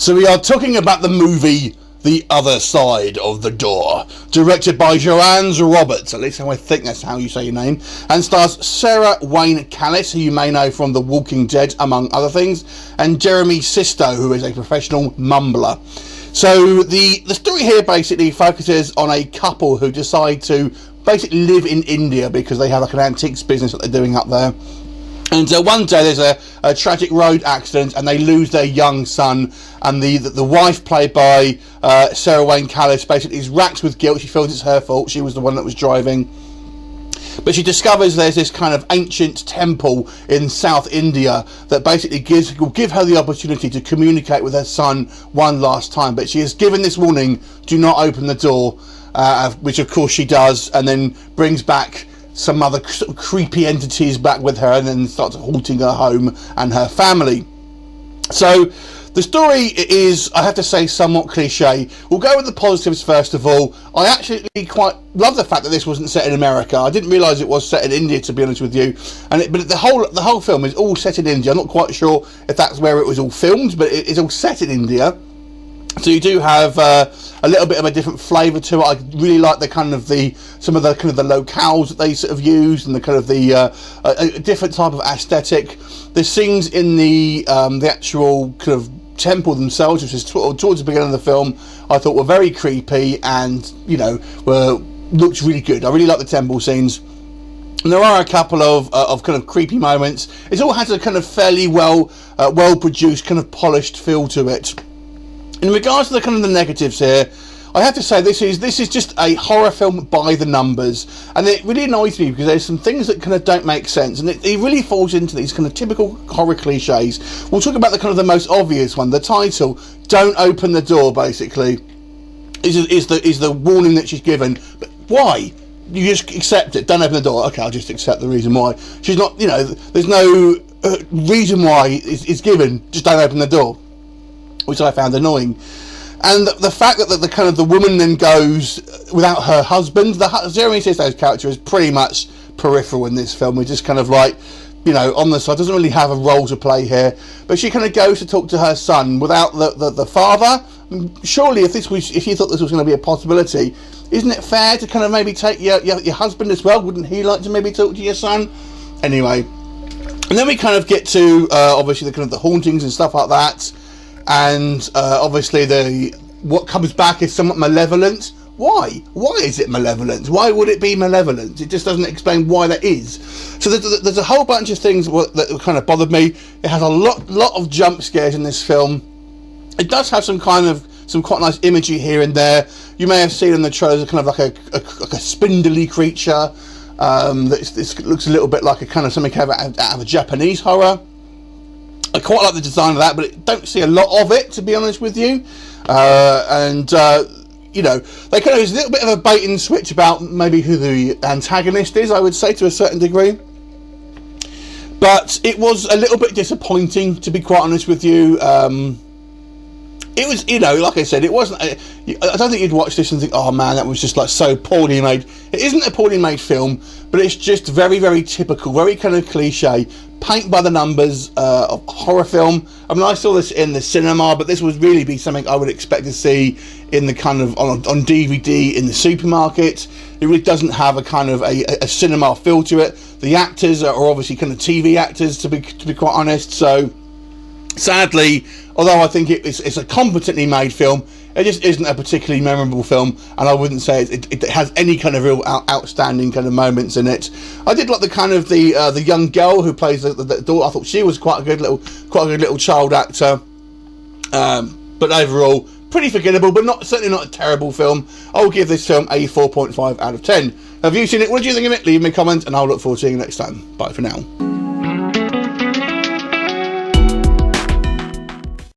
So we are talking about the movie The Other Side of the Door, directed by Joanne Roberts, at least I think that's how you say your name, and stars Sarah Wayne Callies, who you may know from The Walking Dead, among other things, and Jeremy Sisto, who is a professional mumbler. So the story here basically focuses on a couple who decide to basically live in India because they have like an antiques business that they're doing up there. And one day there's a tragic road accident and they lose their young son, and the wife, played by Sarah Wayne Callies, basically is racked with guilt. She feels it's her fault. She was the one that was driving. But she discovers there's this kind of ancient temple in South India that basically will give her the opportunity to communicate with her son one last time. But she is given this warning, do not open the door, which of course she does, and then brings back some other creepy entities back with her, and then starts haunting her home and her family. So the story is, I have to say, somewhat cliche. We'll go with the positives first of all. I actually quite love the fact that this wasn't set in America. I didn't realise it was set in India, to be honest with you. But the whole film is all set in India. I'm not quite sure if that's where it was all filmed, but it is all set in India. So you do have a little bit of a different flavour to it. I really like some of the locales that they sort of use, and the kind of a different type of aesthetic. The scenes in the actual kind of temple themselves, which is towards the beginning of the film, I thought were very creepy and looked really good. I really like the temple scenes. And there are a couple of kind of creepy moments. It all has a kind of fairly well produced, kind of polished feel to it. In regards to the kind of the negatives here, I have to say this is just a horror film by the numbers, and it really annoys me because there's some things that kind of don't make sense, and it really falls into these kind of typical horror cliches. We'll talk about the kind of the most obvious one. The title, "Don't Open the Door," basically is the warning that she's given. But why? You just accept it. Don't open the door. Okay, I'll just accept the reason why. She's not, there's no reason why it's given. Just don't open the door, which I found annoying. And the fact that the kind of the woman then goes without her husband. Jeremy Sisto's character is pretty much peripheral in this film. We're just kind of like, on the side, doesn't really have a role to play here. But she kind of goes to talk to her son without the father. Surely, if you thought this was going to be a possibility, isn't it fair to kind of maybe take your husband as well? Wouldn't he like to maybe talk to your son? Anyway, and then we kind of get to obviously the kind of the hauntings and stuff like that. And obviously what comes back is somewhat malevolent. Why is it malevolent? Why would it be malevolent? It just doesn't explain why that is. So there's a whole bunch of things that kind of bothered me. It has a lot of jump scares in this film. It does have some quite nice imagery here and there. You may have seen in the trailers kind of like a spindly creature that looks a little bit like a kind of something out of a Japanese horror. I quite like the design of that, but I don't see a lot of it, to be honest with you. They kind of use a little bit of a bait and switch about maybe who the antagonist is, I would say, to a certain degree. But it was a little bit disappointing, to be quite honest with you. It was, like I said, it wasn't. I don't think you'd watch this and think, oh man, that was just like so poorly made. It isn't a poorly made film, but it's just very, very typical, very kind of cliche, paint by the numbers of horror film. I mean, I saw this in the cinema, but this would really be something I would expect to see in the kind of on DVD in the supermarket. It really doesn't have a kind of a cinema feel to it. The actors are obviously kind of TV actors, to be quite honest. So sadly, although I think it's a competently made film, it just isn't a particularly memorable film, and I wouldn't say it has any kind of real outstanding kind of moments in it. I did like the kind of the young girl who plays the daughter. I thought she was quite a good little child actor. But overall, pretty forgettable, but certainly not a terrible film. I'll give this film a 4.5 out of 10. Have you seen it? What do you think of it? Leave me a comment, and I'll look forward to seeing you next time. Bye for now.